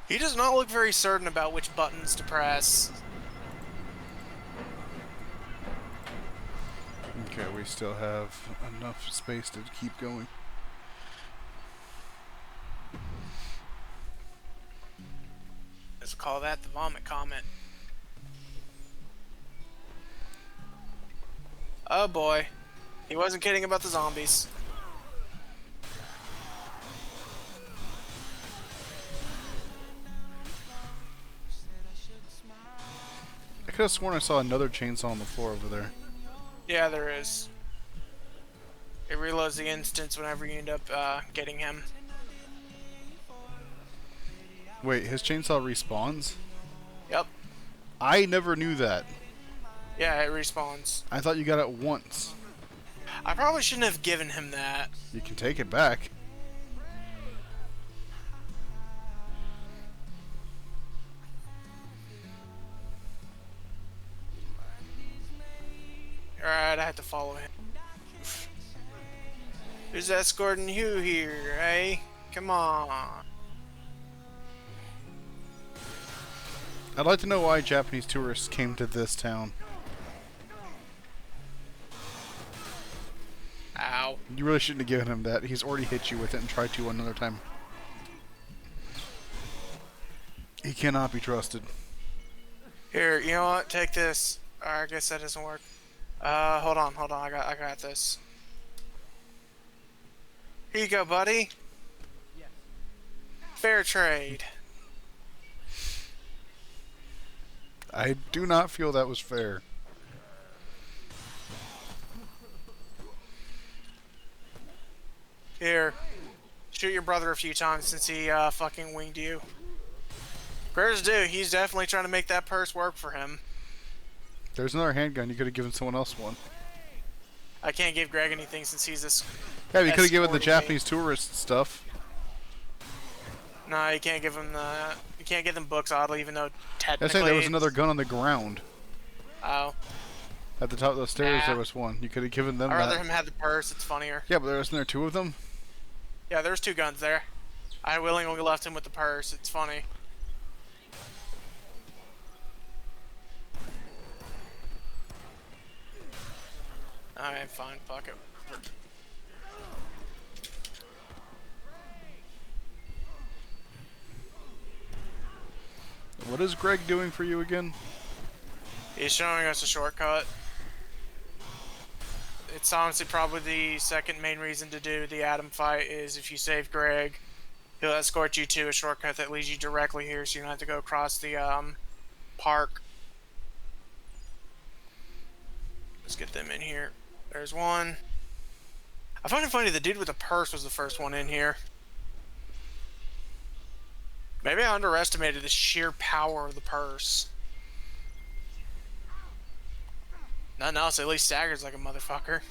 He does not look very certain about which buttons to press. Okay, we still have enough space to keep going. Let's call that the vomit comet. Oh boy. He wasn't kidding about the zombies. I could have sworn I saw another chainsaw on the floor over there. Yeah, there is. It reloads the instance whenever you end up getting him. Wait, his chainsaw respawns? Yep. I never knew that. Yeah, it respawns. I thought you got it once. I probably shouldn't have given him that. You can take it back. Alright, I had to follow him. Who's escorting you here, eh? Come on. I'd like to know why Japanese tourists came to this town. Ow. You really shouldn't have given him that. He's already hit you with it and tried to another time. He cannot be trusted. Here, you know what? Take this. I guess that doesn't work. Hold on. I got this. Here you go, buddy. Fair trade. I do not feel that was fair. Here. Shoot your brother a few times since he fucking winged you. Prayers due. He's definitely trying to make that purse work for him. There's another handgun. You could have given someone else one. I can't give Greg anything since he's this. Yeah, you could have given the escorting me. Japanese tourist stuff. No, you can't give him the. You can't give them books, oddly, even though I technically. say there was another gun on the ground. Oh. At the top of the stairs, Nah. there was one. You could have given them I'd rather that. him have the purse. It's funnier. Yeah, but wasn't there two of them? Yeah, there's two guns there. I willingly left him with the purse. It's funny. Alright, fine. Fuck it. What is Greg doing for you again? He's showing us a shortcut. It's honestly probably the second main reason to do the Adam fight is if you save Greg, he'll escort you to a shortcut that leads you directly here so you don't have to go across the park. Let's get them in here. There's one. I find it funny the dude with the purse was the first one in here. Maybe I underestimated the sheer power of the purse. Nothing else, at least staggers like a motherfucker.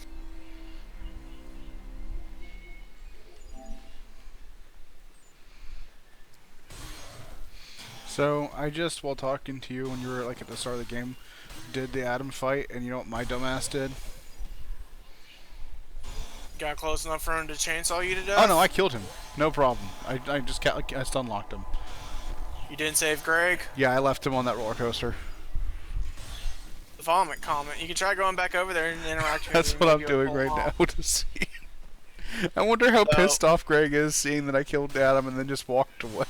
So, I just, while talking to you when you were like at the start of the game, did the Adam fight, and you know what my dumbass did? Got close enough for him to chainsaw you to death? Oh no, I killed him. No problem. I just I stun locked him. You didn't save Greg? Yeah, I left him on that roller coaster. The vomit comment. You can try going back over there and interact with That's him. what I'm doing right now to see. I wonder how pissed off Greg is seeing that I killed Adam and then just walked away.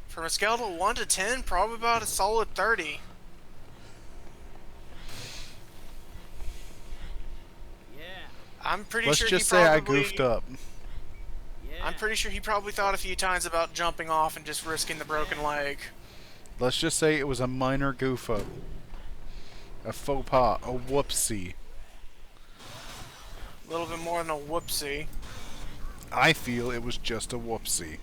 From a scale of 1 to 10, probably about a solid 30. I'm pretty Let's sure just he say probably, I goofed up. I'm pretty sure he probably thought a few times about jumping off and just risking the broken leg. Let's just say it was a minor goof up. A faux pas. A whoopsie. A little bit more than a whoopsie. I feel it was just a whoopsie.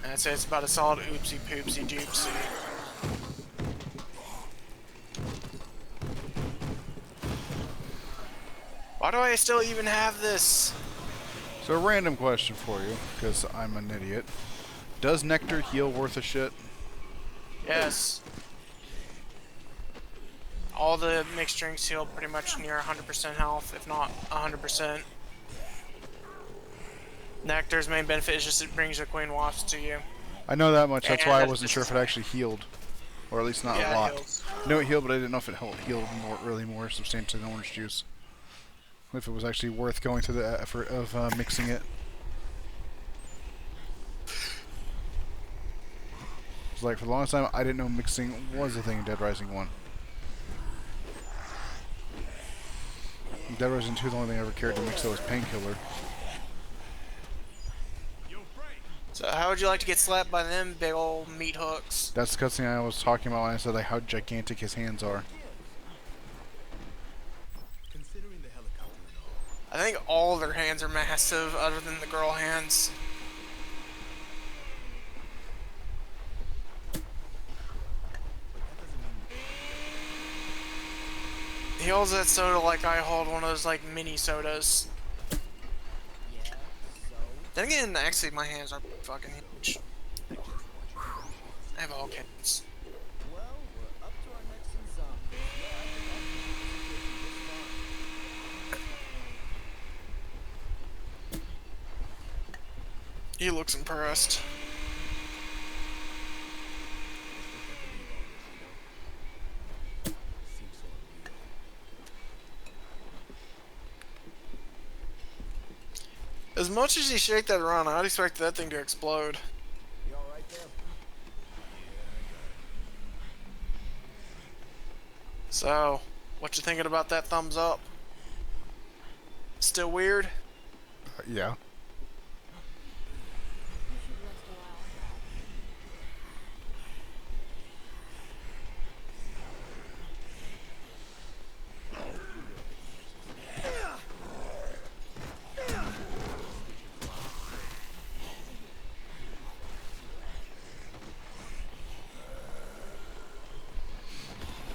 I'd say it's about a solid oopsie poopsie doopsie. Why do I still even have this? So a random question for you, because I'm an idiot. Does nectar heal worth a shit? Yes. All the mixed drinks heal pretty much near 100% health, if not 100%. Nectar's main benefit is just it brings your queen wasps to you. I know that much. That's And why I that's wasn't just sure if it actually healed. Or at least not a yeah, it lot. heals. No, it healed, but I didn't know if it healed more, really more substantially than orange juice. If it was actually worth going through the effort of mixing it. It's like, for the longest time, I didn't know mixing was a thing in Dead Rising 1. Dead Rising 2, the only thing I ever cared to mix that was Painkiller. So how would you like to get slapped by them big old meat hooks? That's the cutscene I was talking about when I said like how gigantic his hands are. I think all their hands are massive, other than the girl hands. He holds that soda like I hold one of those like mini sodas. Then again, actually my hands are fucking huge. I have all kinds. He looks impressed. As much as you shake that around, I'd expect that thing to explode. So, what you thinking about that thumbs up? Still weird? Yeah.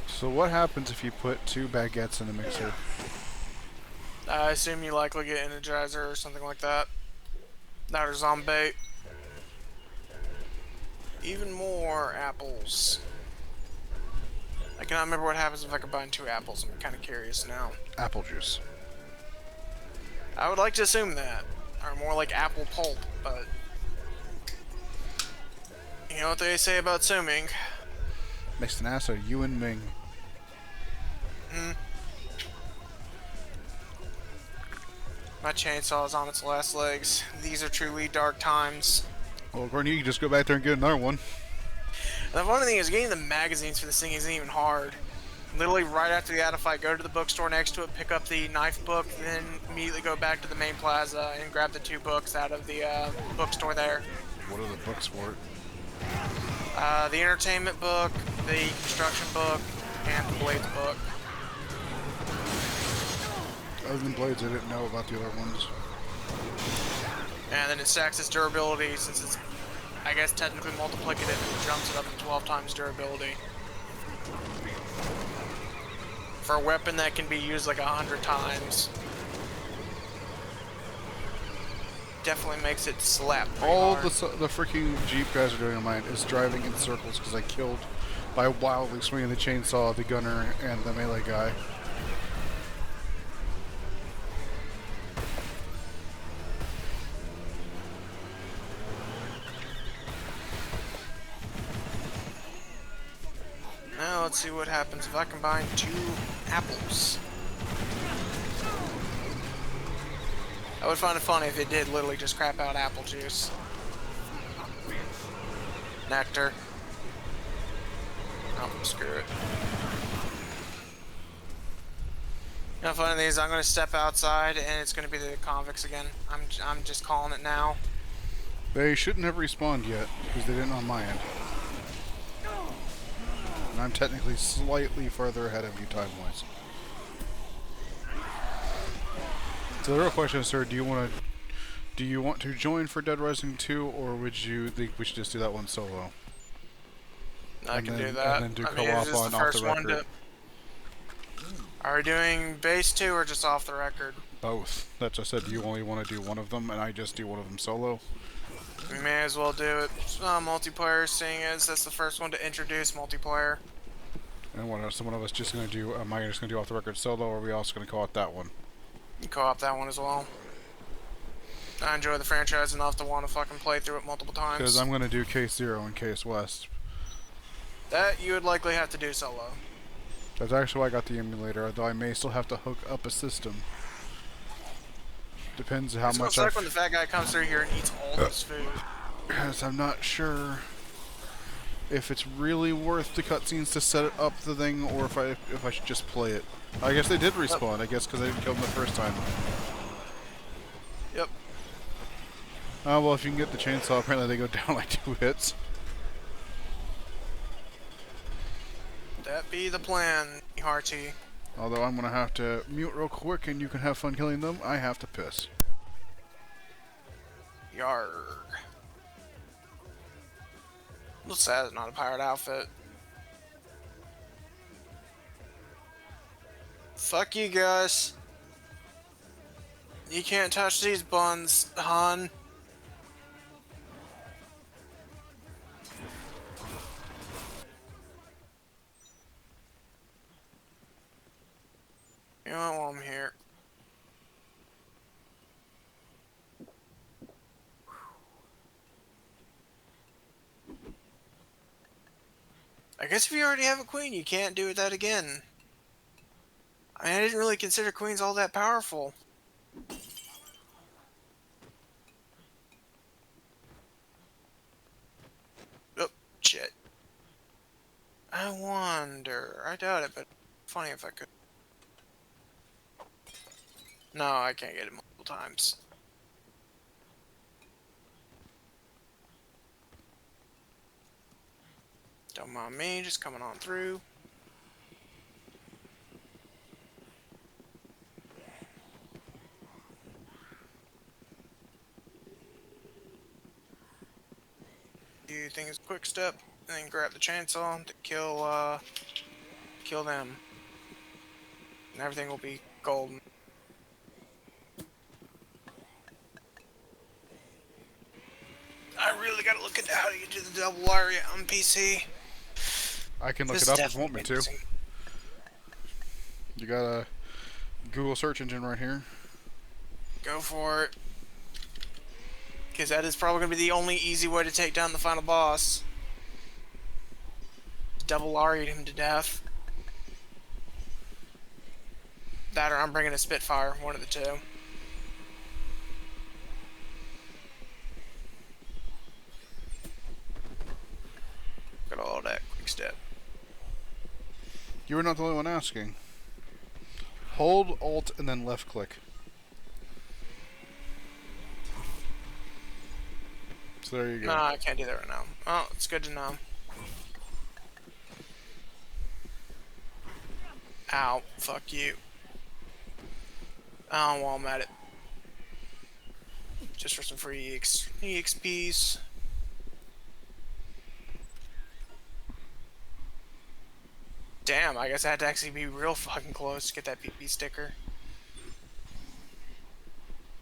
So what happens if you put 2 baguettes in a mixer? I assume you likely get Energizer or something like that. That or Zombie. Even more apples. I cannot remember what happens if I combine 2 apples. I'm kind of curious now. Apple juice. I would like to assume that. Or more like apple pulp, but... You know what they say about assuming. Makes an ass of you and Ming. My chainsaw is on its last legs. These are truly dark times. Well, according to you, you can just go back there and get another one. The funny thing is, getting the magazines for this thing isn't even hard. Literally, right after the Adam fight, go to the bookstore next to it, pick up the knife book, then immediately go back to the main plaza and grab the 2 books out of the bookstore there. What are the books for it? The entertainment book, the construction book, and the blades book. Other than Blades, I didn't know about the other ones. And then it stacks its durability, since it's, I guess, technically multiplicative, and jumps it up to 12 times durability. For a weapon that can be used like 100 times. Definitely makes it slap pretty All hard. the freaking Jeep guys are doing on mine is driving in circles because I killed by wildly swinging the chainsaw, the gunner, and the melee guy. Now let's see what happens if I combine 2 apples. I would find it funny if it did literally just crap out apple juice. Nectar. Oh, screw it. You know, funny thing is, I'm going to step outside and it's going to be the convicts again. I'm just calling it now. They shouldn't have respawned yet because they didn't on my end. And I'm technically slightly further ahead of you time-wise. So the real question is, sir, do you want to join for Dead Rising 2, or would you think we should just do that one solo? I can do that. And then do I mean, co-op is this on the off first the one record. Are we doing base 2 or just off the record? Both. That's what I said. Do you only want to do one of them, and I just do one of them solo? We may as well do it multiplayer, seeing as that's the first one to introduce multiplayer. And what else? One of us just gonna do? Am I just gonna do off the record solo, or are we also gonna call it that one? You co-op that one as well. I enjoy the franchise enough to want to fucking play through it multiple Because times. I'm gonna do Case Zero and Case West. That you would likely have to do solo. That's actually why I got the emulator, although I may still have to hook up a system. Depends how It's gonna much suck when the fat guy comes through here and eats all this food. Because I'm not sure if it's really worth the cutscenes to set up the thing, or if I should just play it. I guess they did respawn. I guess because I didn't kill them the first time. Yep. Oh well, if you can get the chainsaw, apparently they go down like 2 hits. That be the plan, Hearty. Although I'm gonna have to mute real quick, and you can have fun killing them. I have to piss. Yarg. A little sad it's not a pirate outfit. Fuck you guys. You can't touch these buns, hon. You know what, while I'm here. I guess if you already have a queen, you can't do that again. I mean, I didn't really consider queens all that powerful. Oh, shit. I wonder. I doubt it, but funny if I could. No, I can't get it multiple times. Don't mind me, just coming on through. Do things quick step, and then grab the chainsaw to kill them. And everything will be golden. I really gotta look into how to get to the double area on PC. I can look This it is up if you want me to. definitely You got a Google search engine right here. go for it. Because that is probably going to be the only easy way to take down the final boss. Double Lariat him to death. That or I'm bringing a Spitfire, one of the two. Got all that quick step. You were not the only one asking. Hold Alt and then left click. So there you go. No, I can't do that right now. Oh, it's good to know. Ow, fuck you. Oh, while I'm at it. Just for some free EXPs. Damn, I guess I had to actually be real fucking close to get that PP sticker.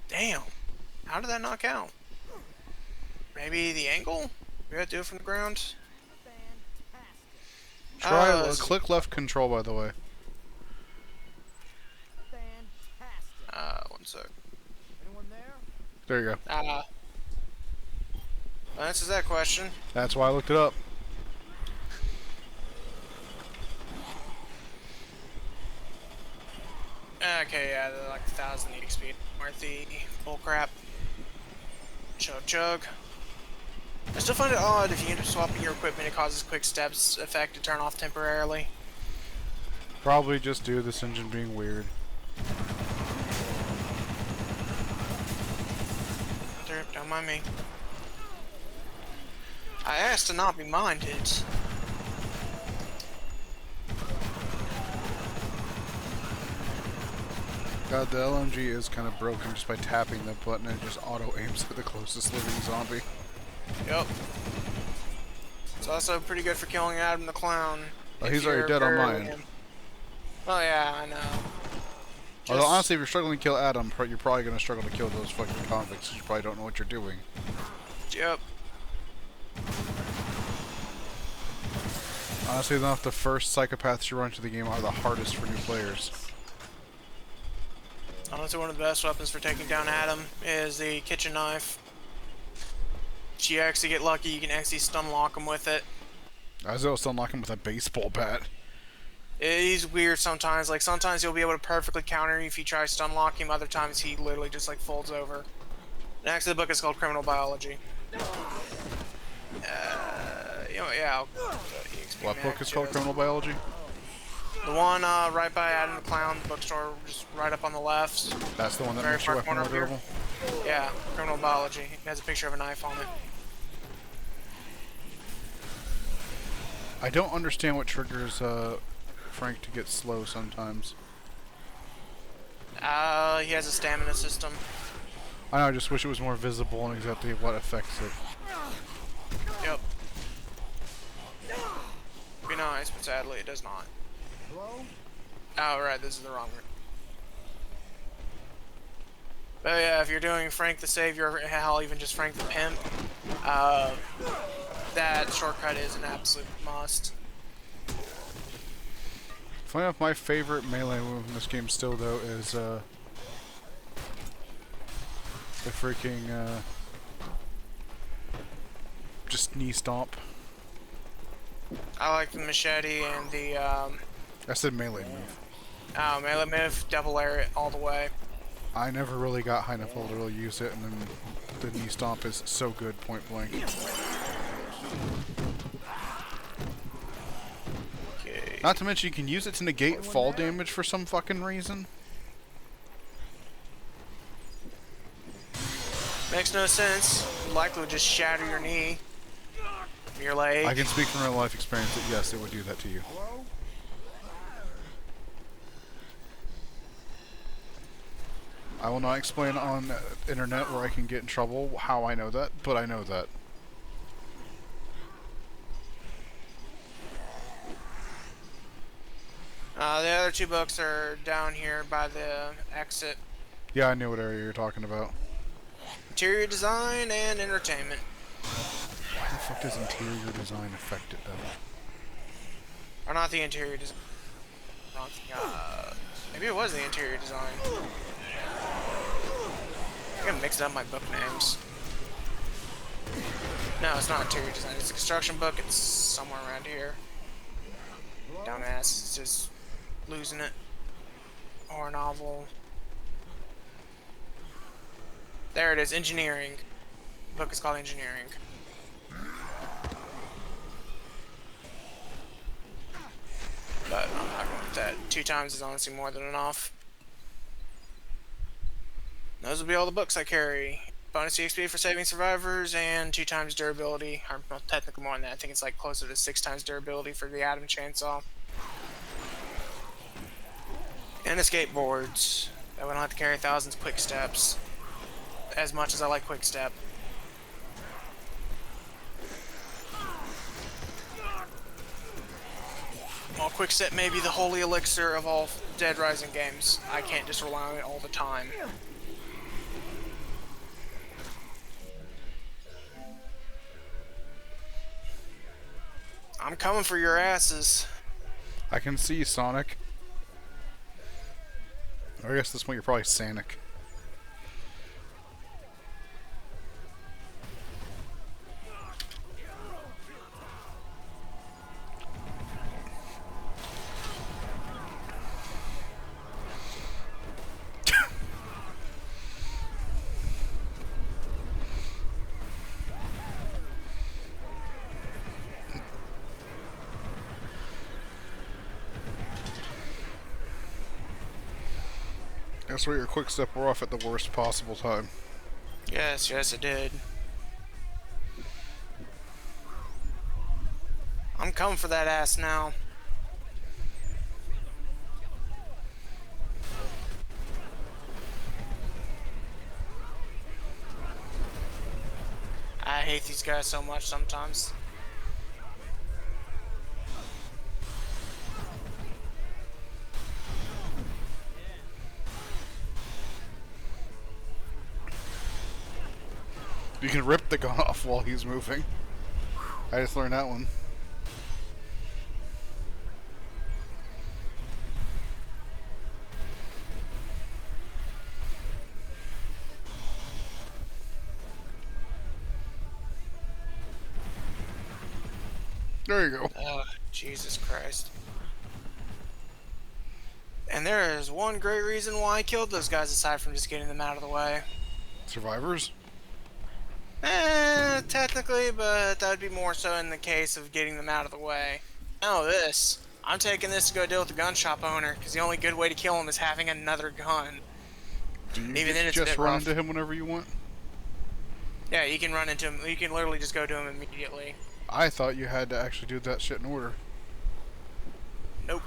Damn. How did that knock out? Maybe the angle? We gotta do it from the ground? Try click left control, by the way. One sec. There you go. Well, answers that question. That's why I looked it up. Okay, yeah, they're like 1,000 EXP worth the bullcrap. Chug chug. I still find it odd if you end up swapping your equipment, it causes quick steps effect to turn off temporarily. Probably just due to this engine being weird. Don't mind me. I asked to not be minded. God, the LMG is kind of broken just by tapping the button and it just auto aims at the closest living zombie. Yep. It's also pretty good for killing Adam the Clown. Oh, he's already dead on my end. Oh yeah, I know. Although honestly, if you're struggling to kill Adam, you're probably going to struggle to kill those fucking convicts because you probably don't know what you're doing. Yep. Honestly enough, the first psychopaths you run into the game are the hardest for new players. Honestly, one of the best weapons for taking down Adam is the kitchen knife. If you actually get lucky, you can actually stun lock him with it. I was able to unlock him with a baseball bat. He's weird sometimes. Like, sometimes you'll be able to perfectly counter if you try stun lock him. Other times he literally just, like, folds over. Next, the book is called Criminal Biology. You know, yeah. What book is called Criminal Biology? The one right by Adam the Clown bookstore, just right up on the left. That's the one that Very makes your far weapon more corner durable? Yeah, Criminal Biology. It has a picture of a knife on it. I don't understand what triggers Frank to get slow sometimes. He has a stamina system. I know, I just wish it was more visible on exactly what affects it. Yep. Be nice, but sadly it does not. Hello? Oh, right, this is the wrong one. But yeah, if you're doing Frank the Savior, hell, even just Frank the Pimp, that shortcut is an absolute must. Funny enough, my favorite melee move in this game still, though, is the freaking just knee stomp. I like the machete and the I said melee move. melee move, double air it all the way. I never really got high enough level to really use it, and then the knee stomp is so good, point blank. Okay. Not to mention you can use it to negate fall damage for some fucking reason. Makes no sense. Likely would just shatter your knee, your leg. I can speak from real life experience that yes, it would do that to you. Hello? I will not explain on internet where I can get in trouble how I know that, but I know that. The other two books are down here by the exit. Yeah, I knew what area you're talking about. Interior design and entertainment. Why the fuck does interior design affect it though? Or not the interior design. Maybe it was the interior design. I'm gonna mix up my book names. No, it's not interior design. It's a construction book. It's somewhere around here. Dumbass. It's just losing it. Or a novel. There it is. Engineering. The book is called Engineering. But I'm not going with that. 2 times is honestly more than enough. Those will be all the books I carry. Bonus EXP for saving survivors and 2 times durability. Or well, technically more than that. I think it's like closer to 6 times durability for the Atom Chainsaw. And the skateboards. That we don't have to carry thousands of quick steps. As much as I like quick step. While quick step may be the holy elixir of all Dead Rising games, I can't just rely on it all the time. I'm coming for your asses. I can see Sonic. Or I guess this point you're probably Sanic. That's where your quick step were off at the worst possible time. Yes, yes it did. I'm coming for that ass now. I hate these guys so much sometimes. You can rip the gun off while he's moving. I just learned that one. There you go. Oh, Jesus Christ. And there is one great reason why I killed those guys aside from just getting them out of the way. Survivors? Technically, but that would be more so in the case of getting them out of the way. Oh, this. I'm taking this to go deal with the gun shop owner, because the only good way to kill him is having another gun. Do you Even then, it's a just bit run rough. into him whenever you want? Yeah, you can run into him. You can literally just go to him immediately. I thought you had to actually do that shit in order. Nope.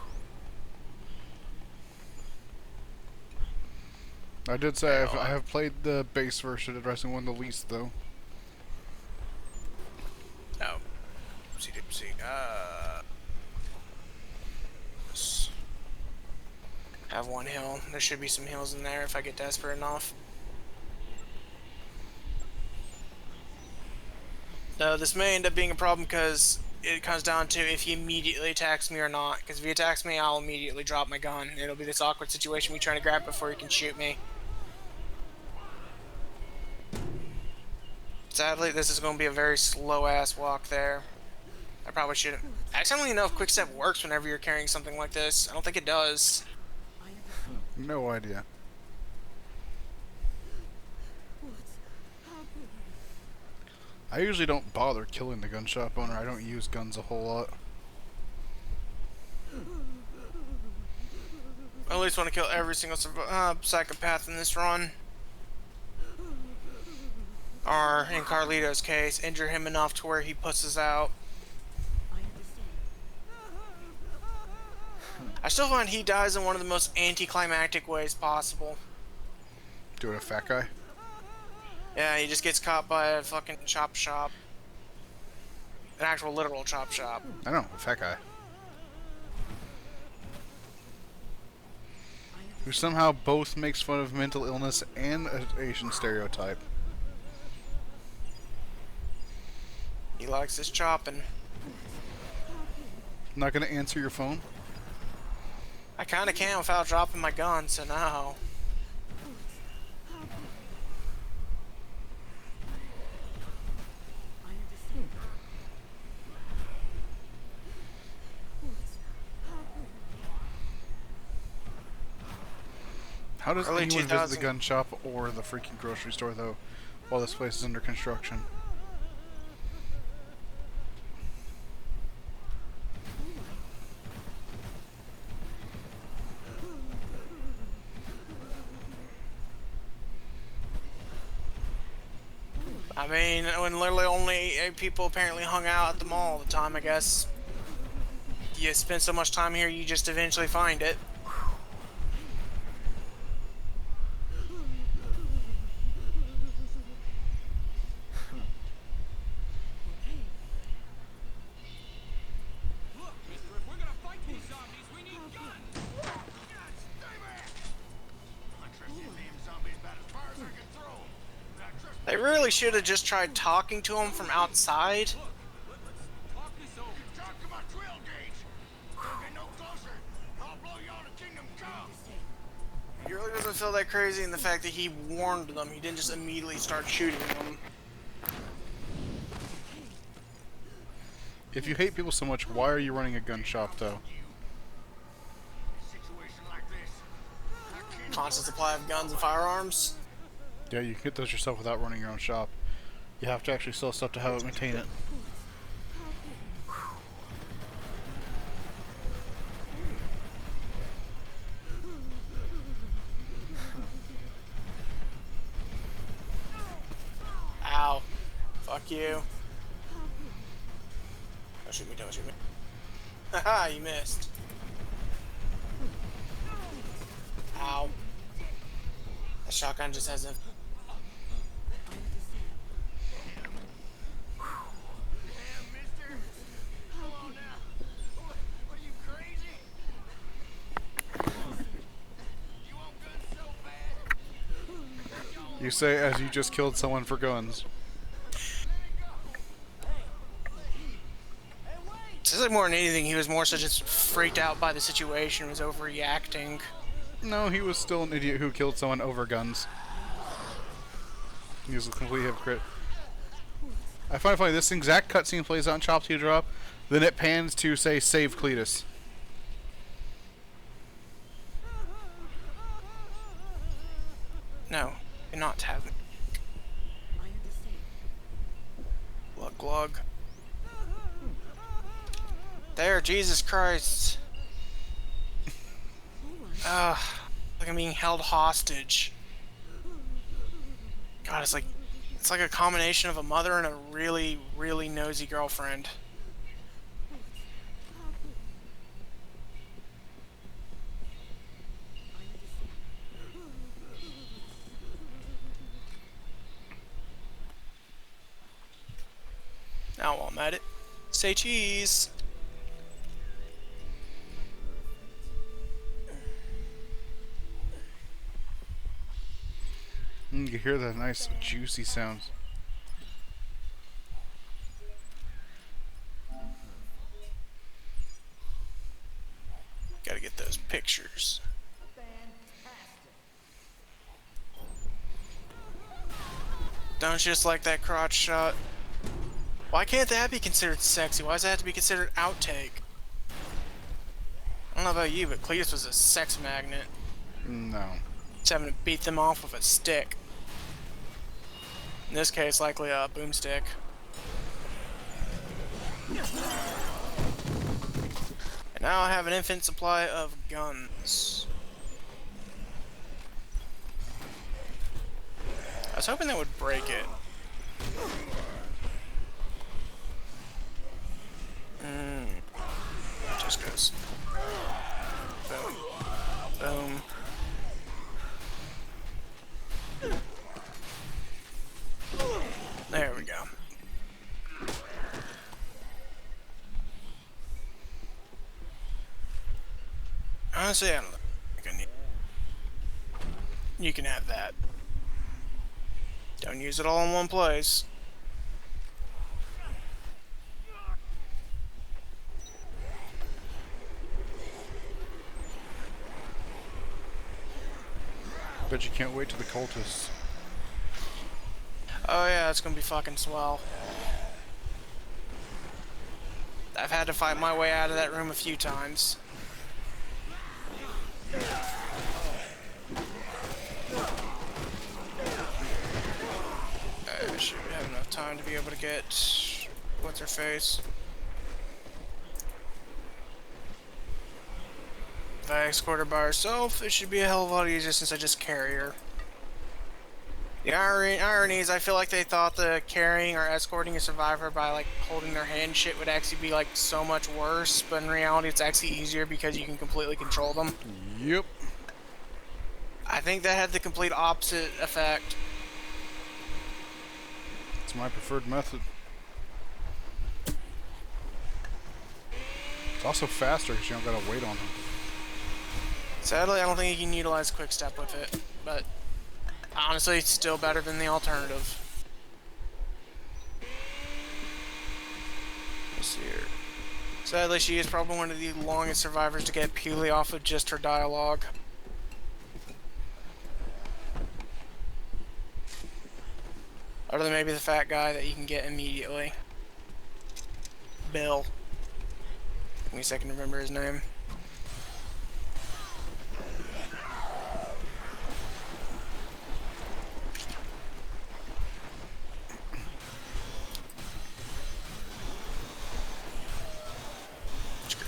I did say Hell, I have played the base version of Resident 1 the least, though. oh. Oopsie doopsie. Have one heal. There should be some heals in there if I get desperate enough. No, this may end up being a problem because it comes down to if he immediately attacks me or not. Because if he attacks me, I'll immediately drop my gun. It'll be this awkward situation me trying to grab it before he can shoot me. Sadly, this is going to be a very slow-ass walk there. I probably shouldn't. Actually, I don't even know if Quickstep works whenever you're carrying something like this. I don't think it does. No idea. I usually don't bother killing the gun shop owner. I don't use guns a whole lot. I at least want to kill every single psychopath in this run. Or, in Carlito's case, injure him enough to where he pusses out. I still find he dies in one of the most anticlimactic ways possible. Doing a fat guy? Yeah, he just gets caught by a fucking chop shop. An actual literal chop shop. I know, a fat guy. Who somehow both makes fun of mental illness and an Asian stereotype. He likes his chopping. Not gonna answer your phone? I kinda can without dropping my gun, so no. How does Early anyone visit the 2000. gun shop or the freaking grocery store, though, while this place is under construction? I mean, when literally only 8 people apparently hung out at the mall all the time, I guess. You spend so much time here, you just eventually find it. They really should have just tried talking to him from outside. It really doesn't feel that crazy in the fact that he warned them. He didn't just immediately start shooting them. If you hate people so much, why are you running a gun shop, though? Constant supply of guns and firearms. Yeah, you can get those yourself without running your own shop. You have to actually sell stuff to help maintain it. Ow. Fuck you. Don't shoot me, don't shoot me. Haha, you missed. Ow. The shotgun just has a... You say as you just killed someone for guns. Seems like more than anything, he was more so just freaked out by the situation, was overreacting. No, he was still an idiot who killed someone over guns. He was a complete hypocrite. I find it funny, this exact cutscene plays out in Chop to Drop, Then it pans to say save Cletus. No, you're not having. Glug glug. There, Jesus Christ. Like I'm being held hostage. God, it's like a combination of a mother and a really, really nosy girlfriend. Now while I'm at it, say cheese. You can hear the nice juicy sounds. Gotta get those pictures. Don't you just like that crotch shot? Why can't that be considered sexy? Why does that have to be considered outtake? I don't know about you, but Cletus was a sex magnet. No. Just having to beat them off with a stick. In this case, likely a boomstick. And now I have an infinite supply of guns. I was hoping that would break it. Just goes. Boom. Boom. There we go. Honestly, I don't think I need. You can have that. Don't use it all in one place. Bet you can't wait till the cultists. Oh yeah, it's gonna be fucking swell. I've had to fight my way out of that room a few times. I should have enough time to be able to get what's her face. If I escort her by herself, it should be a hell of a lot easier since I just carry her. The irony is I feel like they thought the carrying or escorting a survivor by like holding their hand shit would actually be like so much worse, but in reality it's actually easier because you can completely control them. Yep. I think that had the complete opposite effect. It's my preferred method. It's also faster because you don't gotta wait on them. Sadly, I don't think you can utilize quick step with it, but honestly, it's still better than the alternative. Let's see here. Sadly, she is probably one of the longest survivors to get purely off of just her dialogue. Other than maybe the fat guy that you can get immediately. Bill. Give me a second to remember his name.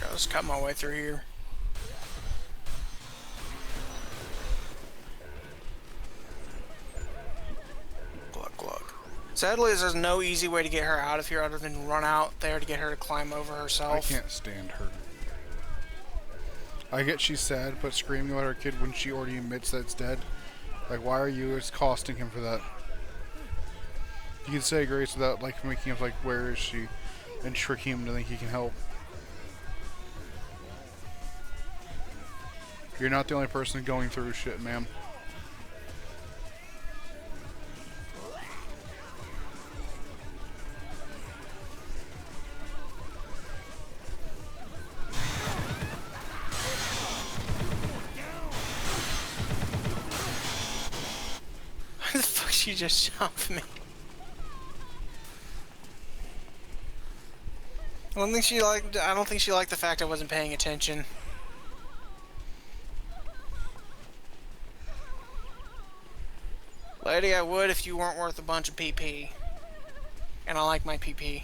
I'll just cut my way through here. Glug glug. Sadly, there's no easy way to get her out of here other than run out there to get her to climb over herself. I can't stand her. I get she's sad, but screaming at her kid when she already admits that it's dead. Like, why are you accosting him for that? You can say grace without like making him like, where is she? And tricking him to think he can help. You're not the only person going through shit, ma'am. Why the fuck she just jumped me? I don't think she liked. I don't think she liked the fact I wasn't paying attention. Lady, I would if you weren't worth a bunch of PP. And I like my PP.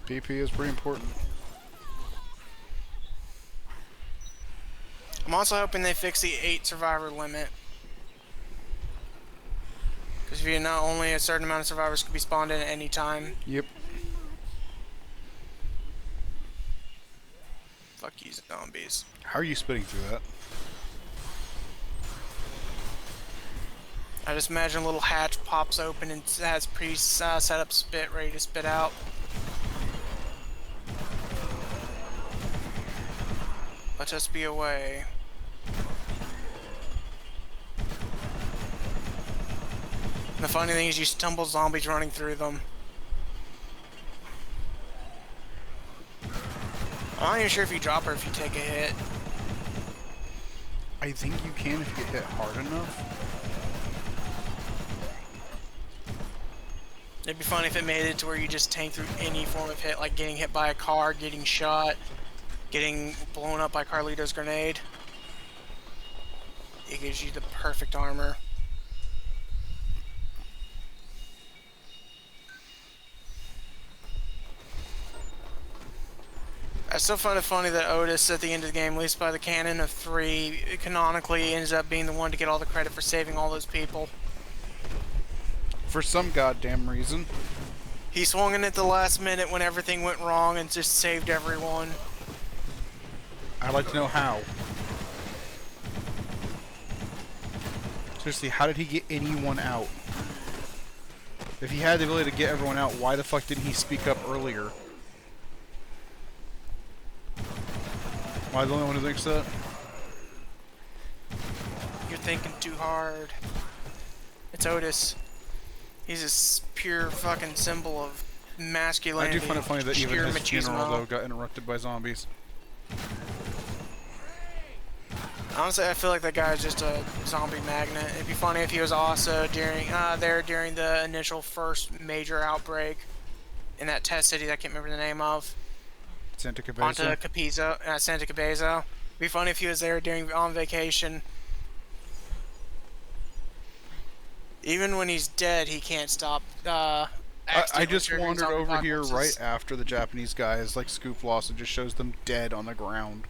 PP is pretty important. I'm also hoping they fix the 8 survivor limit. Because if you know, only a certain amount of survivors could be spawned in at any time. Yep. Fuck you, zombies. How are you spitting through that? I just imagine a little hatch pops open and has set up spit ready to spit out. Let us be away. And the funny thing is you stumble zombies running through them. I'm not even sure if you drop her if you take a hit. I think you can if you get hit hard enough. It'd be funny if it made it to where you just tank through any form of hit, like getting hit by a car, getting shot, getting blown up by Carlito's grenade. It gives you the perfect armor. I still find it funny that Otis, at the end of the game, at least by the canon of 3, canonically ends up being the one to get all the credit for saving all those people. For some goddamn reason. He swung in at the last minute when everything went wrong and just saved everyone. I'd like to know how. Seriously, how did he get anyone out? If he had the ability to get everyone out, why the fuck didn't he speak up earlier? Am I the only one who thinks that? You're thinking too hard. It's Otis. He's a pure fucking symbol of masculinity. I do find it funny that even pure his machismo. funeral, though, got interrupted by zombies. Honestly, I feel like that guy is just a zombie magnet. It'd be funny if he was also there during the initial first major outbreak in that test city that I can't remember the name of. Santa Cabeza. Santa Cabeza. It'd be funny if he was there on vacation. Even when he's dead, he can't stop. I just wandered zombie over here apocalypses. right after the Japanese guys like scoop loss and just shows them dead on the ground.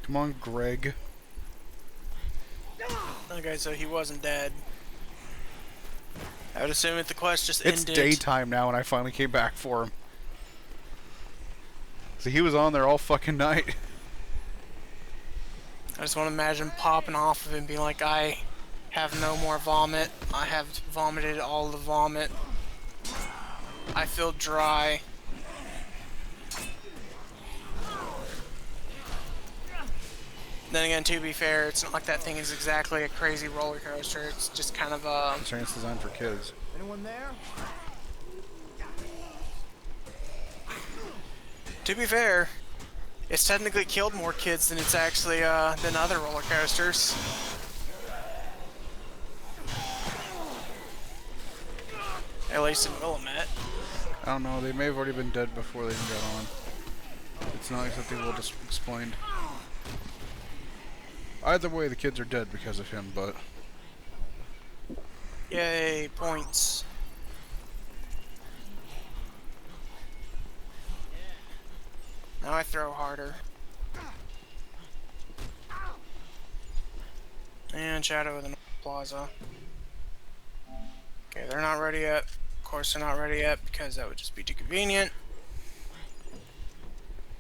Come on, Greg. Okay, so he wasn't dead. I would assume that the quest just It's ended. daytime now and I finally came back for him. So he was on there all fucking night. I just want to imagine popping off of him and being like, I have no more vomit. I have vomited all the vomit. I feel dry. Then again, to be fair, it's not like that thing is exactly a crazy roller coaster. It's just kind of a... It's designed for kids. Anyone there? To be fair, it's technically killed more kids than it's actually, than other roller coasters. At least in Willamette. I don't know, they may have already been dead before they even got on. It's not exactly well explained. Either way, the kids are dead because of him, but... Yay, points. Now I throw harder. And Shadow of the North Plaza. Okay, they're not ready yet. Of course they're not ready yet because that would just be too convenient.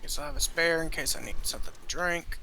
Guess I'll have a spare in case I need something to drink.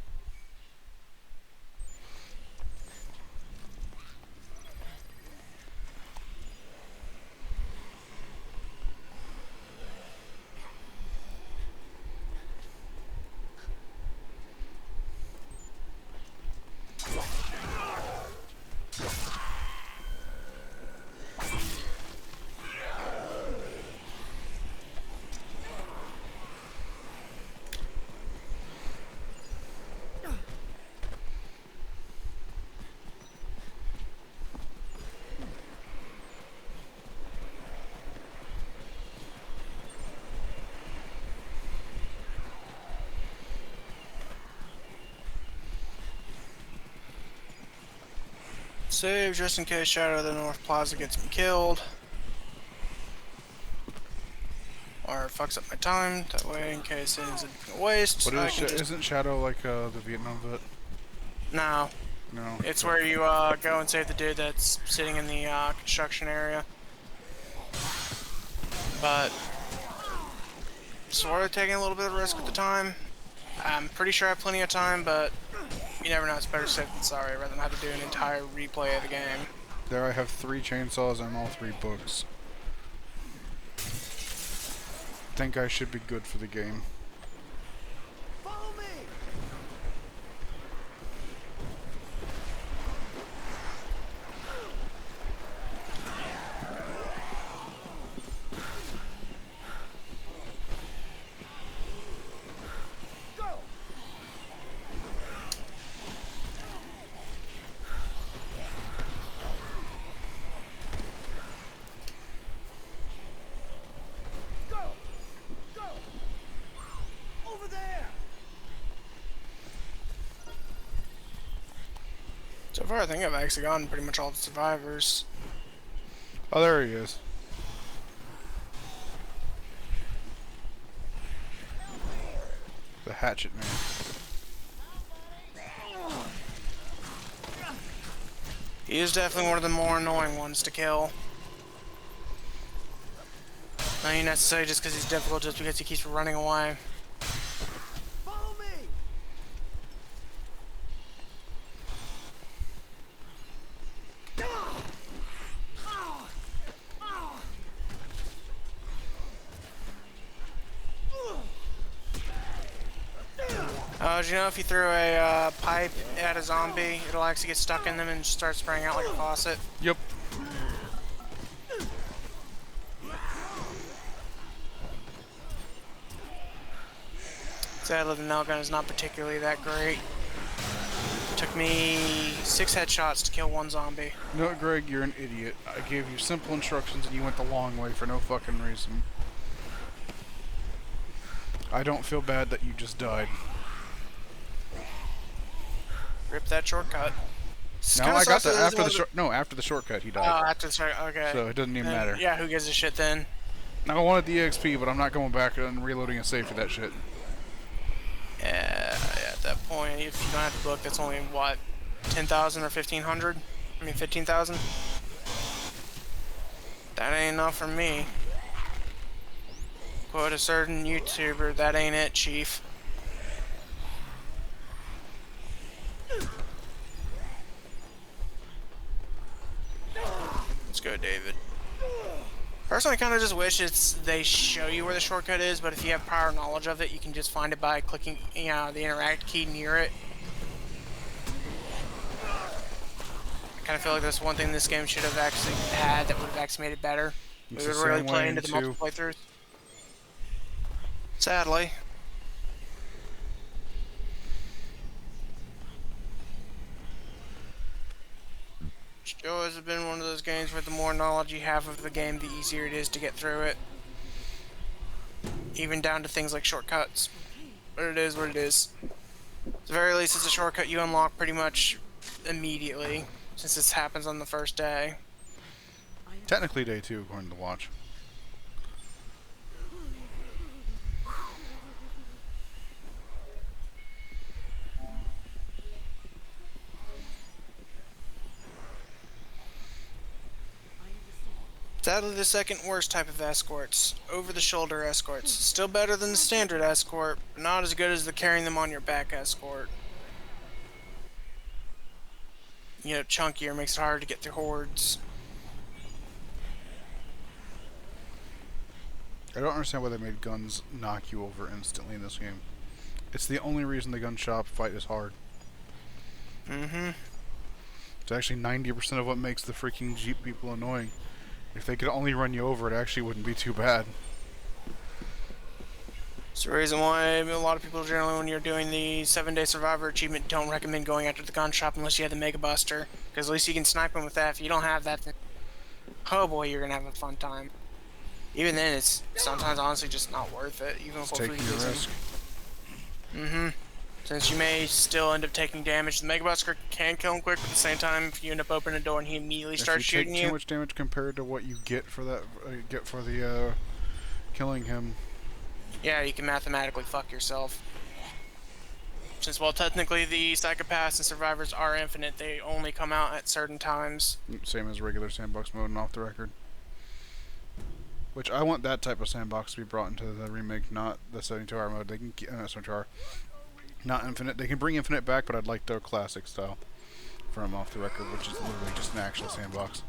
Save just in case Shadow of the North Plaza gets me killed. Or fucks up my time. That way, in case it ends up being a waste, What I is can just... isn't Shadow like the Vietnam vet? No. No. It's where you go and save the dude that's sitting in the construction area. But sort of taking a little bit of risk at the time. I'm pretty sure I have plenty of time, but you never know. It's better safe than sorry rather than have to do an entire replay of the game. There I have 3 chainsaws and all 3 books. Think I should be good for the game. Follow me. Go. Go. Go. Over there. So far, I think I've actually gotten pretty much all the survivors. Oh, there he is. The hatchet man. He is definitely one of the more annoying ones to kill. Not even necessarily just because he's difficult, just because he keeps running away. Follow me. Did you know if you threw a pipe at a zombie, it'll actually get stuck in them and start spraying out like a faucet? Yep. Sadly, the nail gun is not particularly that great. Took me 6 headshots to kill 1 zombie. You know what, Greg? You're an idiot. I gave you simple instructions and you went the long way for no fucking reason. I don't feel bad that you just died. Rip that shortcut. No, I got that after the short. No, after the shortcut, he Oh, died. after the shortcut, okay. So it doesn't even Then, matter. Yeah, who gives a shit then? I wanted the EXP, but I'm not going back and reloading a save for that shit. Yeah, at that point, if you don't have the book, that's only, what, 10,000 or 1,500? I mean, 15,000? That ain't enough for me. Quote a certain YouTuber, that ain't it, chief. Let's go, David. Personally, I kind of just wish they show you where the shortcut is, but if you have prior knowledge of it, you can just find it by clicking, the interact key near it. I kind of feel like that's one thing this game should have actually had that would have actually made it better. It would really play into the multiple playthroughs. Sadly. Still has been one of those games where the more knowledge you have of the game, the easier it is to get through it. Even down to things like shortcuts. But it is what it is. At the very least, it's a shortcut you unlock pretty much immediately, since this happens on the first day. Technically day 2, according to the watch. Sadly, the second worst type of escorts, over-the-shoulder escorts. Still better than the standard escort, but not as good as the carrying them on your back escort. You know, chunkier, makes it harder to get through hordes. I don't understand why they made guns knock you over instantly in this game. It's the only reason the gun shop fight is hard. Mm-hmm. It's actually 90% of what makes the freaking Jeep people annoying. If they could only run you over, it actually wouldn't be too bad. It's the reason why a lot of people generally, when you're doing the 7-day survivor achievement, don't recommend going after the gun shop unless you have the Mega Buster. Because at least you can snipe them with that. If you don't have that, then oh boy, you're going to have a fun time. Even then, it's sometimes honestly just not worth it, even It's for free taking a risk. Mm-hmm. Since you may still end up taking damage, the Mega Buster can kill him quick, but at the same time, if you end up opening a door and he immediately If you starts take shooting too you, much damage compared to what you get for that, get for the killing him. yeah, you can mathematically fuck yourself. Since while technically the psychopaths and survivors are infinite, they only come out at certain times. Same as regular sandbox mode and off the record. Which I want that type of sandbox to be brought into the remake, not the 72-hour mode. They can not 72-hour, not infinite. They can bring infinite back, but I'd like the classic style from off the record, which is literally just an actual sandbox.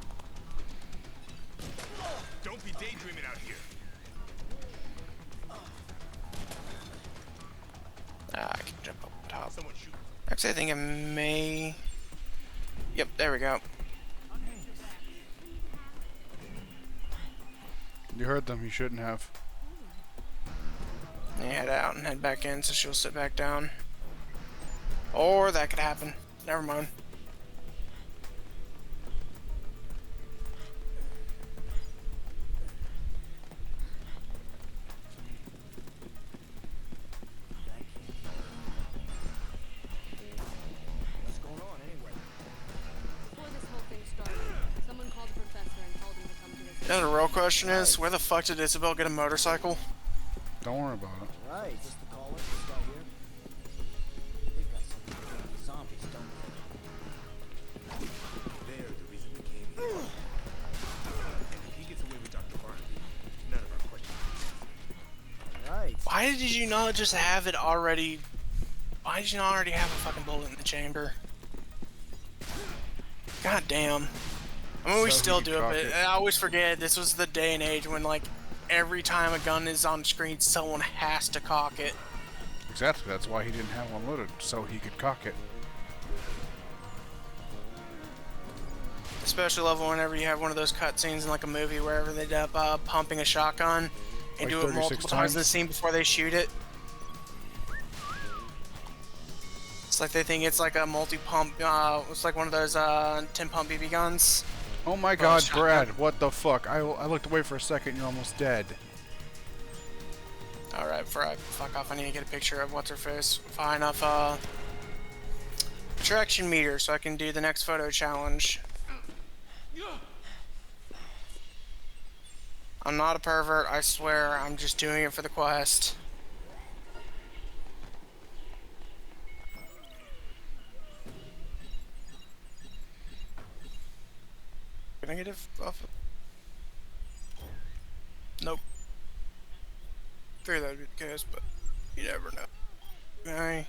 Don't be daydreaming out here. I can jump up top. Someone shoot. Actually, I think I may... Yep, there we go. You heard them. You shouldn't have. You head out and head back in, so she'll sit back down. Or that could happen. Never mind. What's going on anyway? Before this whole thing started, someone called the professor and told him to come to his Now the real question is, where the fuck did Isabel get a motorcycle? Don't worry about it. Right, is this the caller? This guy here? They've got something to do with the zombies, don't they? They're the reason we came here. And if he gets away with Dr. Barnaby, none of our questions. Right. Why did you not just have it already... Why did you not already have a fucking bullet in the chamber? God damn. I mean, we So still he could do it, cock but it. I always forget this was the day and age when, like, every time a gun is on screen, someone has to cock it. Exactly. That's why he didn't have one loaded, so he could cock it. Especially level whenever you have one of those cutscenes in, like, a movie wherever they end up pumping a shotgun and Like do it 36 multiple times in the times? scene before they shoot it. It's like they think it's like a multi-pump, it's like one of those 10-pump BB guns. Oh my God, Brad! What the fuck? I looked away for a second. You're almost dead. Alright, before I fuck off, I need to get a picture of what's-her-face. High enough, attraction meter so I can do the next photo challenge. I'm not a pervert, I swear. I'm just doing it for the quest. Can I get it off? Nope. Figured that'd be the case, but you never know. Okay.